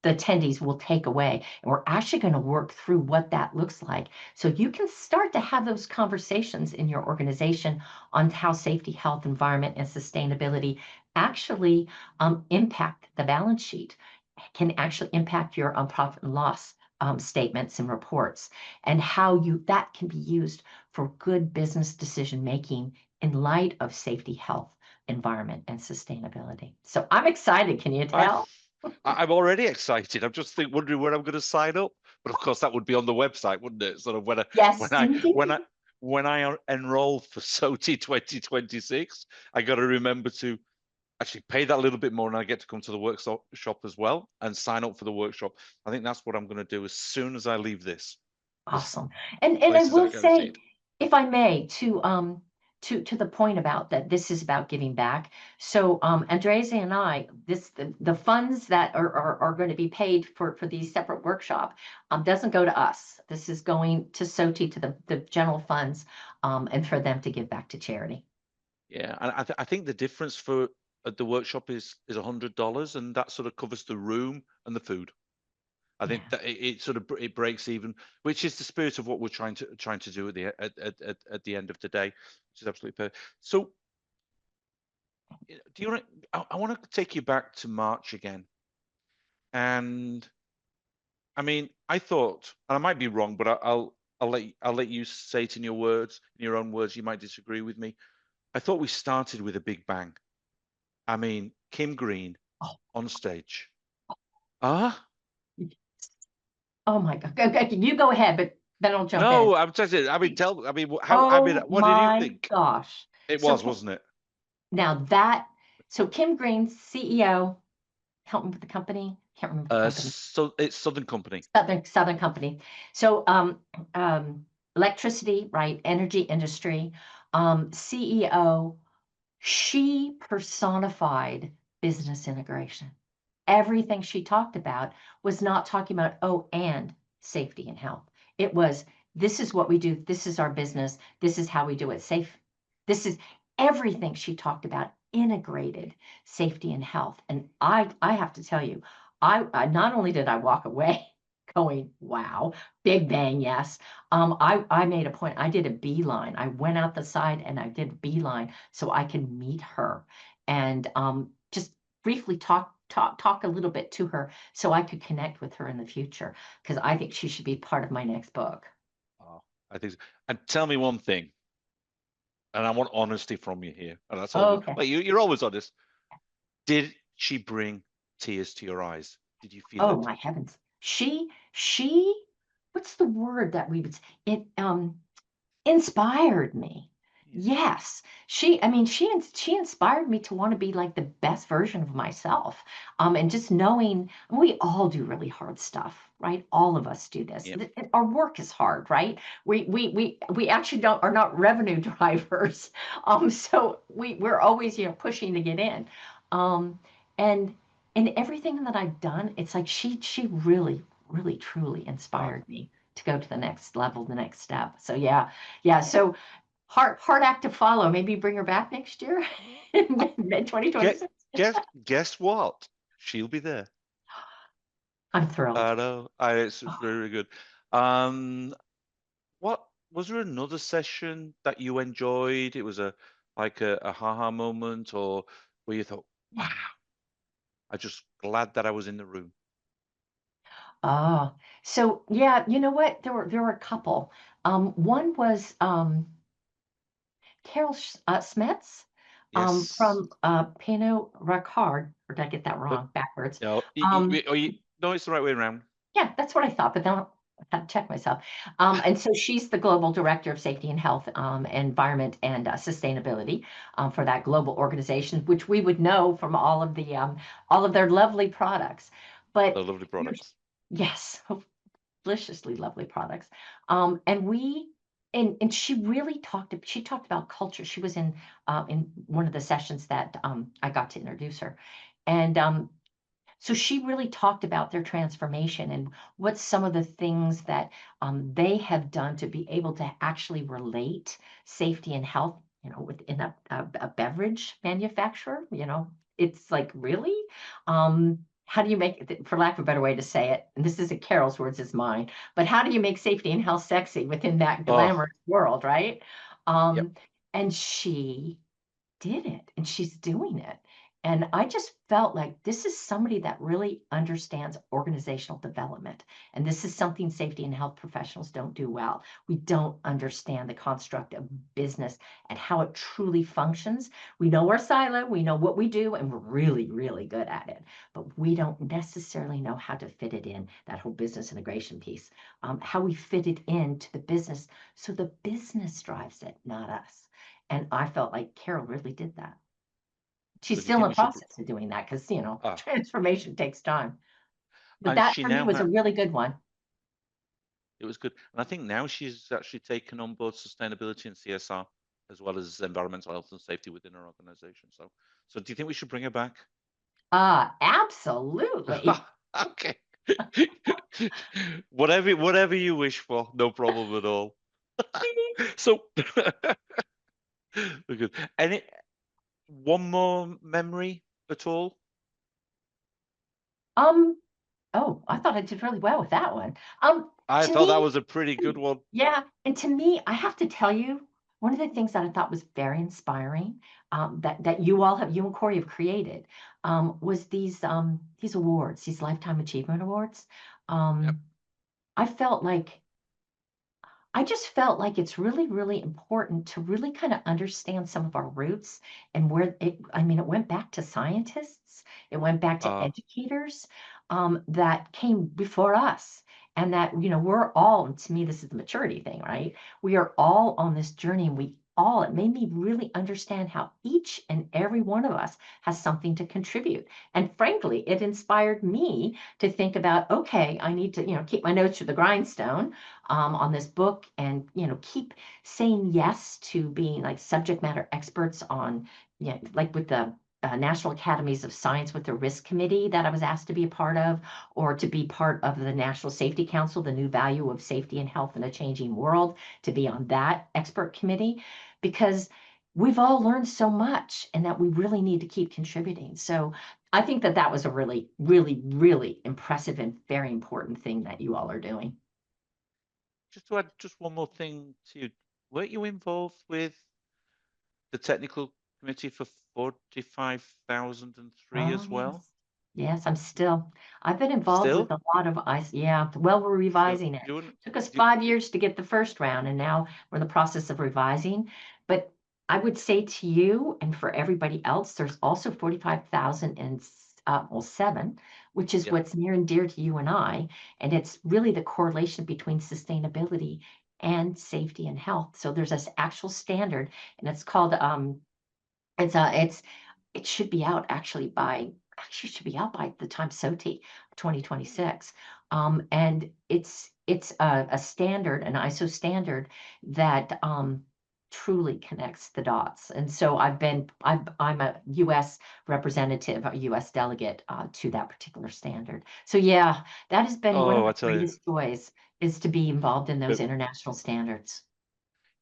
S2: the attendees will take away. And we're actually going to work through what that looks like. So you can start to have those conversations in your organization on how safety, health, environment, and sustainability actually impact the balance sheet, can actually impact your profit and loss statements and reports, and how that can be used for good business decision making in light of safety, health, environment, and sustainability. So I'm excited. Can you
S1: I,
S2: tell?
S1: I'm already excited. I'm just wondering where I'm going to sign up. But of course, that would be on the website, wouldn't it? Sort of when
S2: Yes,
S1: I when
S2: indeed.
S1: I when I enroll for SOTI 2026, I got to remember to actually pay that little bit more, and I get to come to the workshop as well and sign up for the workshop. I think that's what I'm going to do as soon as I leave this
S2: Awesome. And I
S1: places
S2: will
S1: are
S2: say,
S1: guaranteed.
S2: if I may, to the point about that this is about giving back. So Andresa and I, the funds that are going to be paid for these separate workshop doesn't go to us. This is going to SOTI, to the general funds, and for them to give back to charity.
S1: Yeah, and I think the difference for at the workshop is $100, and that sort of covers the room and the food. I think
S2: Yeah.
S1: that it sort of it breaks even, which is the spirit of what we're trying to do at the end of the day, which is absolutely perfect. So, do you want? I want to take you back to March again, and I mean, I thought, and I might be wrong, but I'll let you say it in your words, in your own words. You might disagree with me. I thought we started with a big bang. I mean, Kim Green
S2: Oh,
S1: on stage. Ah,
S2: oh my God. Okay, you go ahead, but then I'll jump in.
S1: no, I'm just. I mean, tell. I mean, how? I mean,
S2: Oh
S1: what did you
S2: my
S1: think?
S2: gosh.
S1: It
S2: So
S1: was, wasn't it?
S2: now that, so Kim Green, CEO, help me with the company. Can't remember the company.
S1: So it's Southern Company.
S2: Southern company. So electricity, right? Energy industry. CEO. She personified business integration. Everything she talked about was not talking about, oh, and safety and health. It was, this is what we do. This is our business. This is how we do it safe. This is everything she talked about, integrated safety and health. And I have to tell you, I not only did I walk away going, wow, big bang, yes. I made a point. I did a beeline. I went out the side and I did a beeline so I can meet her and just briefly talk a little bit to her so I could connect with her in the future because I think she should be part of my next book.
S1: Oh, I think. So. And tell me one thing, and I want honesty from you here, and that's all.
S2: Okay.
S1: Well, you're always honest. Did she bring tears to your eyes? Did you feel
S2: Oh
S1: it?
S2: my heavens. She, what's the word that we would, it inspired me.
S1: Yeah,
S2: Yes, I mean, she inspired me to want to be like the best version of myself. And just knowing we all do really hard stuff, right? All of us do this.
S1: yeah.
S2: Our work is hard, right? We actually don't are not revenue drivers. So we're always, pushing to get in. And in everything that I've done, it's like she really, really, truly
S1: Oh,
S2: inspired me to go to the next level, the next step. So yeah, yeah. So hard act to follow. Maybe bring her back next year,
S1: Uh,
S2: mid
S1: Get
S2: 2026.
S1: guess what? She'll be there.
S2: I'm thrilled.
S1: I know. It's
S2: Oh,
S1: very good. Um, what was there another session that you enjoyed? It was a haha moment, or where you thought, wow, I'm just glad that I was in the room.
S2: oh. So yeah, you know what? There were a couple. One was Carol Smets
S1: Yes.
S2: from Pinot Ricard, or did I get that
S1: Uh,
S2: wrong? Backwards.
S1: no,
S2: Um,
S1: no, it's the right way around.
S2: yeah, that's what I thought, but then I had to check myself. And so she's the global director of safety and health, environment and sustainability for that global organization, which we would know from all of their lovely products. But
S1: The lovely
S2: here's,
S1: products.
S2: yes, deliciously lovely products. And we and she talked about culture. She was in one of the sessions that I got to introduce her. And so she really talked about their transformation and what some of the things that they have done to be able to actually relate safety and health, within a beverage manufacturer. It's like, really? How do you make it, for lack of a better way to say it, and this isn't Carol's words, it's mine, but how do you make safety and health sexy within that
S1: Oh,
S2: glamorous world, right?
S1: yep.
S2: Um, and she did it and she's doing it. And I just felt like this is somebody that really understands organizational development. And this is something safety and health professionals don't do well. We don't understand the construct of business and how it truly functions. We know our silo, we know what we do, and we're really, really good at it. But we don't necessarily know how to fit it in, that whole business integration piece, how we fit it into the business so the business drives it, not us. And I felt like Carol really did that.
S1: So
S2: She's
S1: do you
S2: still
S1: think
S2: in
S1: we
S2: the
S1: should?
S2: process of doing that because,
S1: Ah,
S2: transformation takes time. But
S1: and
S2: that
S1: she
S2: for me
S1: now
S2: was a
S1: had.
S2: really good one.
S1: It was good, and I think now she's actually taken on board sustainability and CSR as well as environmental health and safety within her organization. So do you think we should bring her back?
S2: Absolutely.
S1: Okay. Whatever you wish for, no problem at all. So good. Any one more memory at all?
S2: Um, oh, I thought I did really well with that one.
S1: I
S2: To
S1: thought that
S2: me,
S1: was a pretty good one.
S2: yeah, and to me, I have to tell you, one of the things that I thought was very inspiring, that you and Corey have created, was these awards, these Lifetime Achievement Awards.
S1: Yep.
S2: Um, I felt like I just felt like it's really, really important to really kind of understand some of our roots and I mean, it went back to scientists, it went back to
S1: Uh,
S2: educators that came before us. And that, we're all, and to me, this is the maturity thing, right? We are all on this journey and it made me really understand how each and every one of us has something to contribute. And frankly, it inspired me to think about, okay, I need to, keep my notes to the grindstone on this book and keep saying yes to being like subject matter experts on, like with the National Academies of Science with the risk committee that I was asked to be a part of, or to be part of the National Safety Council, the new value of safety and health in a changing world, to be on that expert committee, because we've all learned so much and that we really need to keep contributing. So I think that that was a really, really, really impressive and very important thing that you all are doing.
S1: just to add just one more thing to you, weren't you involved with the technical committee for 45,003
S2: Oh,
S1: as well?
S2: yes. Yes, I've been involved with
S1: Still?
S2: a lot of ice. Yeah, well, we're
S1: Still
S2: revising it.
S1: doing?
S2: Took us
S1: Do,
S2: 5 years to get the first round, and now we're in the process of revising. But I would say to you and for everybody else, there's also 45,000 and well, seven, which is
S1: yep.
S2: what's near and dear to you and I. And it's really the correlation between sustainability and safety and health. So there's this actual standard, and it's called it's it should be out actually should be out by the time SOTI 2026. And it's a standard, an ISO standard that truly connects the dots. And so I'm a US representative, a US delegate to that particular standard. So yeah, that has been one of
S1: Oh,
S2: my
S1: I tell you.
S2: greatest joys, is to be involved in those
S1: But
S2: international standards.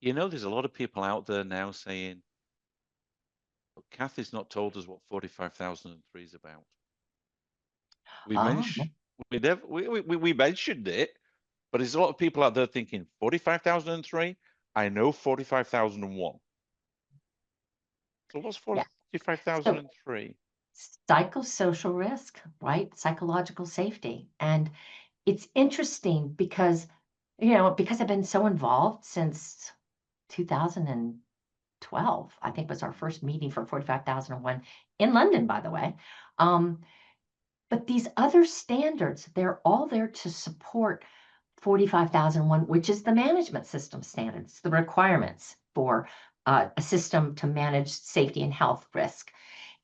S1: You know, there's a lot of people out there now saying, "But Kathy's not told us what 45,003 is about." We
S2: Oh,
S1: mentioned we never we mentioned it, but there's a lot of people out there thinking 45,003. I know 45,001. So what's
S2: yeah. So
S1: 45,003?
S2: psychosocial risk, right? Psychological safety. And it's interesting because, because I've been so involved since 2012, I think was our first meeting for 45,001 in London, by the way. But these other standards, they're all there to support 45,001, which is the management system standards, the requirements for a system to manage safety and health risk.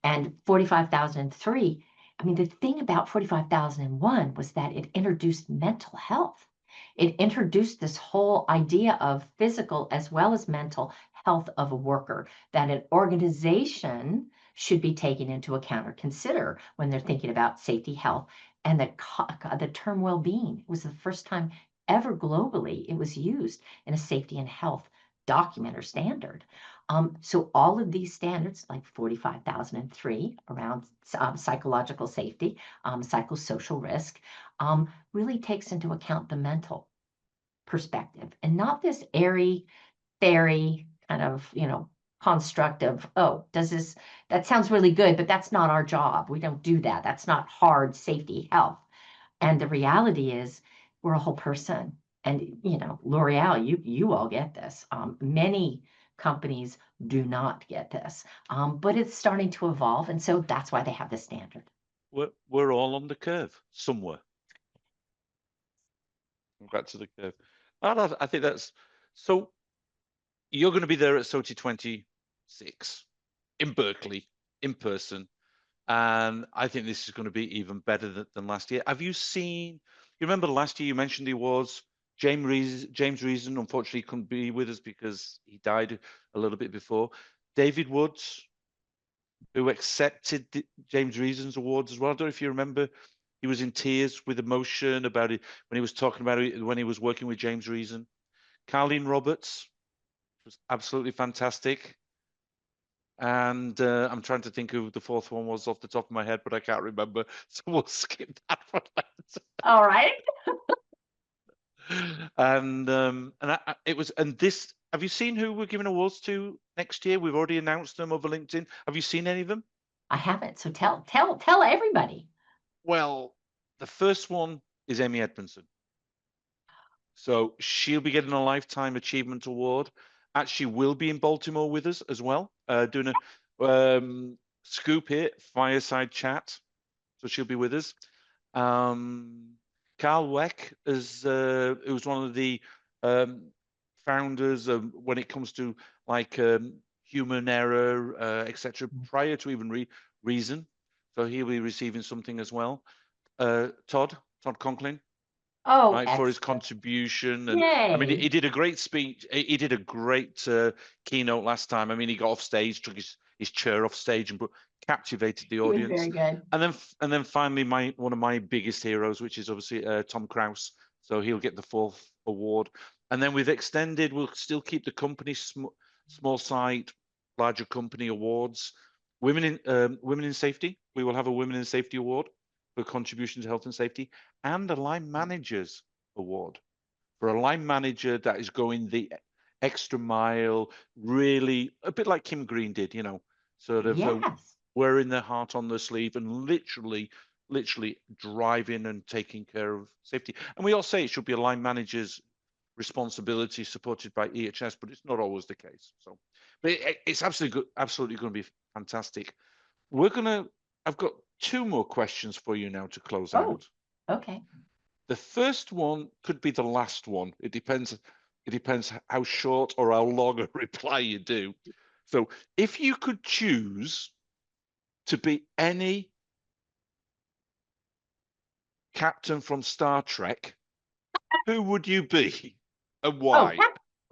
S2: And 45,003, I mean, the thing about 45,001 was that it introduced mental health. It introduced this whole idea of physical as well as mental health of a worker, that an organization should be taken into account or consider when they're thinking about safety, health, and the term well-being. It was the first time ever globally it was used in a safety and health document or standard. So all of these standards, like 45,003 around psychological safety, psychosocial risk, really takes into account the mental perspective and not this airy, fairy kind of, construct of, oh, that sounds really good, but that's not our job. We don't do that. That's not hard safety health. And the reality is we're a whole person. And, L'Oreal, you all get this. Many companies do not get this, but it's starting to evolve. And so that's why they have the standard.
S1: We're all on the curve somewhere. Back to the curve. I think that's so. You're going to be there at SOTI 26 in Berkeley in person. And I think this is going to be even better than last year. Have you seen, you remember last year you mentioned the awards? James Reason, unfortunately, couldn't be with us because he died a little bit before. David Woods, who accepted James Reason's awards as well. I don't know if you remember, he was in tears with emotion about it when he was talking about it when he was working with James Reason. Carleen Roberts was absolutely fantastic. And I'm trying to think who the fourth one was off the top of my head, but I can't remember. So we'll skip that one.
S2: All right.
S1: It was, and this, have you seen who we're giving awards to next year? We've already announced them over LinkedIn. Have you seen any of them?
S2: I haven't. So tell everybody.
S1: Well, the first one is Amy Edmondson. So she'll be getting a Lifetime Achievement Award. Actually, will be in Baltimore with us as well, doing a scoop here, fireside chat. So she'll be with us. Carl Weck is who's one of the founders when it comes to like human error, etc. Prior to even Reason, so he'll be receiving something as well. Todd Conklin,
S2: Oh,
S1: right, for his
S2: excellent.
S1: contribution. And I mean,
S2: Yay.
S1: he did a great speech. He did a great keynote last time. I mean, he got off stage, took his chair off stage, and captivated the
S2: It was
S1: audience.
S2: very good.
S1: And then finally, one of my biggest heroes, which is obviously Tom Kraus. So he'll get the fourth award. And then we've extended. We'll still keep the company small site, larger company awards. Women in safety. We will have a Women in Safety award for contribution to health and safety, and a line managers award for a line manager that is going the extra mile, really a bit like Kim Green did, sort of
S2: Yes.
S1: wearing their heart on their sleeve and literally driving and taking care of safety. And we all say it should be a line manager's responsibility supported by EHS, but it's not always the case. So, but it's absolutely going to be fantastic. I've got two more questions for you now to close
S2: Oh,
S1: out.
S2: okay.
S1: The first one could be the last one. It depends. It depends how short or how long a reply you do. So, if you could choose to be any captain from Star Trek, who would you be, and
S2: Oh,
S1: why?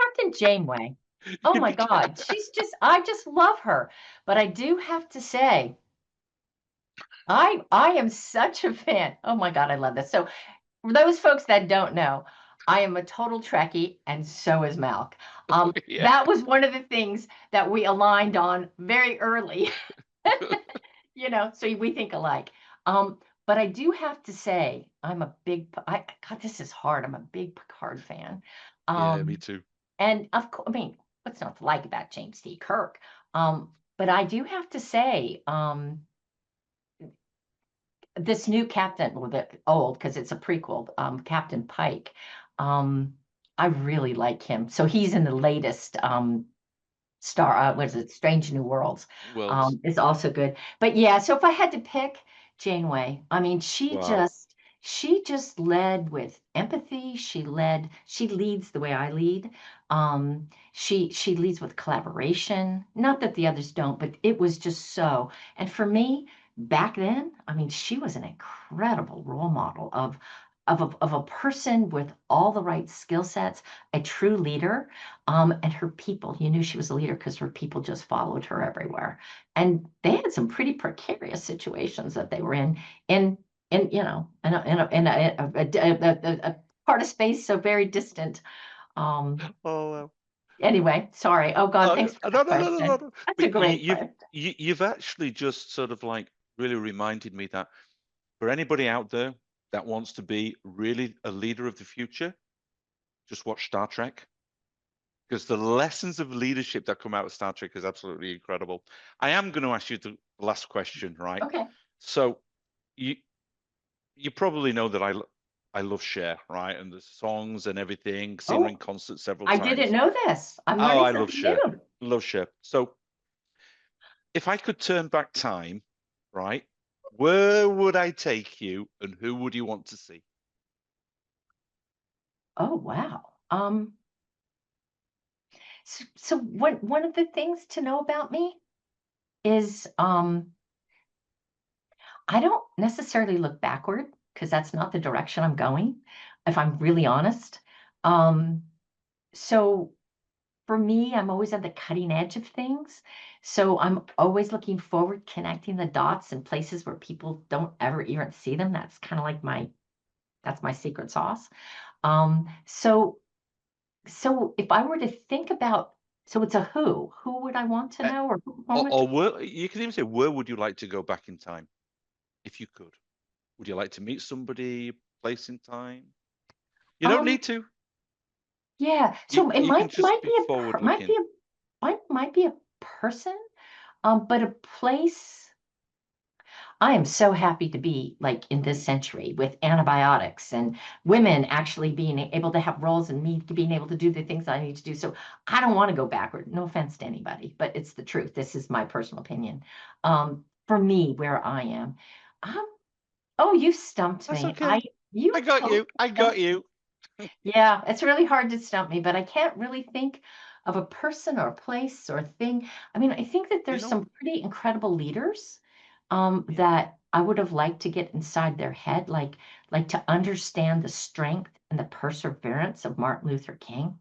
S2: Captain Janeway. Oh my God. I just love her. But I do have to say, I am such a fan. Oh my God, I love this. So for those folks that don't know, I am a total Trekkie, and so is Malk.
S1: Yeah.
S2: That was one of the things that we aligned on very early, so we think alike. But I do have to say, God, this is hard. I'm a big Picard fan.
S1: Yeah, me
S2: Um,
S1: too.
S2: and of course, I mean, what's not to like about James T. Kirk? But I do have to say, this new captain, well, the old because it's a prequel, Captain Pike. Um, I really like him. So he's in the latest what is it, Strange New Worlds,
S1: Worlds.
S2: is also good. But yeah, so if I had to pick Janeway, I mean,
S1: Wow.
S2: she just led with empathy. She leads the way I lead. She leads with collaboration. Not that the others don't, but it was just so. And for me, back then, I mean, she was an incredible role model of a person with all the right skill sets, a true leader, and her people. You knew she was a leader because her people just followed her everywhere. And they had some pretty precarious situations that they were in a part of space so very distant. Um,
S1: Oh, wow.
S2: anyway, sorry. Oh God,
S1: Oh,
S2: thanks for
S1: no,
S2: that
S1: no, no, no, no,
S2: question.
S1: no.
S2: That's a
S1: But
S2: great question.
S1: you've actually just sort of like really reminded me that for anybody out there that wants to be really a leader of the future, just watch Star Trek, because the lessons of leadership that come out of Star Trek is absolutely incredible. I am going to ask you the last question, right?
S2: Okay.
S1: So you you probably know that I love Cher, right? And the songs and everything, seen her in
S2: Oh,
S1: concert several
S2: I didn't
S1: times.
S2: know this. I'm
S1: Oh,
S2: learning
S1: I love
S2: something
S1: Cher.
S2: new.
S1: Love Cher. So if I could turn back time, right, where would I take you and who would you want to see?
S2: Oh wow. So one of the things to know about me is I don't necessarily look backward because that's not the direction I'm going, if I'm really honest. Um, so for me, I'm always at the cutting edge of things. So I'm always looking forward, connecting the dots in places where people don't ever even see them. That's kind of like that's my secret sauce. Um, so so if I were to think about, so it's a who would I want to
S1: Uh,
S2: know or who I want to?
S1: or where, you can even say, where would you like to go back in time if you could? Would you like to meet somebody, place in time? You don't
S2: Um,
S1: need to.
S2: yeah.
S1: You
S2: So it
S1: you can just
S2: might
S1: be
S2: be
S1: forward
S2: might be
S1: looking.
S2: might be a person, but a place. I am so happy to be like in this century with antibiotics and women actually being able to have roles and me being able to do the things I need to do. So I don't want to go backward. No offense to anybody, but it's the truth. This is my personal opinion. For me, where I am, um, oh, you stumped
S1: That's
S2: me.
S1: okay.
S2: You
S1: I got
S2: totally
S1: you. I got
S2: stumped me.
S1: you.
S2: Yeah, it's really hard to stump me, but I can't really think of a person or a place or a thing. I mean, I think that
S1: You
S2: there's
S1: know?
S2: some pretty incredible leaders
S1: Yeah.
S2: that I would have liked to get inside their head, like to understand the strength and the perseverance of Martin Luther King,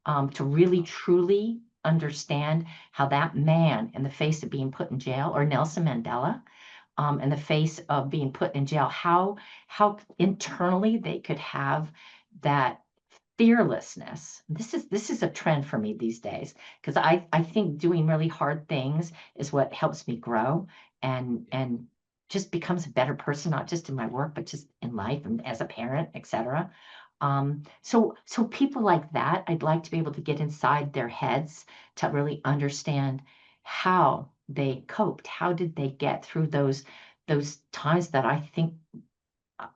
S2: to really
S1: Wow.
S2: truly understand how that man, in the face of being put in jail, or Nelson Mandela, in the face of being put in jail, how internally they could have that fearlessness. This is a trend for me these days because I think doing really hard things is what helps me grow
S1: Yeah.
S2: and just becomes a better person, not just in my work, but just in life and as a parent, etc. So people like that, I'd like to be able to get inside their heads to really understand how they coped. How did they get through those times that I think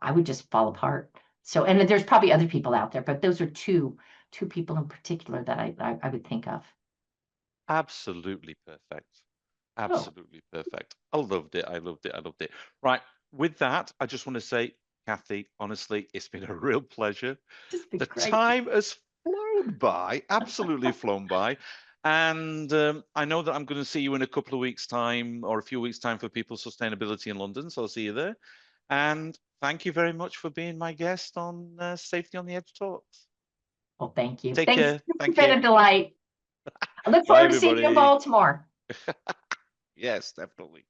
S2: I would just fall apart. So, and there's probably other people out there, but those are two people in particular that I would think of.
S1: Absolutely perfect.
S2: Oh,
S1: Absolutely perfect. I loved it. I loved it. I loved it. Right. With that, I just want to say, Kathy, honestly, it's been a real pleasure.
S2: this has been
S1: The
S2: great.
S1: time has flown by, absolutely flown by. And I know that I'm going to see you in a couple of weeks' time or a few weeks' time for People's Sustainability in London. So I'll see you there. And thank you very much for being my guest on Safety on the Edge Talks.
S2: Well, thank you.
S1: Take
S2: Thanks.
S1: care.
S2: It's
S1: Thank
S2: been
S1: you.
S2: a delight. I look
S1: Bye,
S2: forward to seeing you in
S1: everybody.
S2: Baltimore.
S1: Yes, definitely.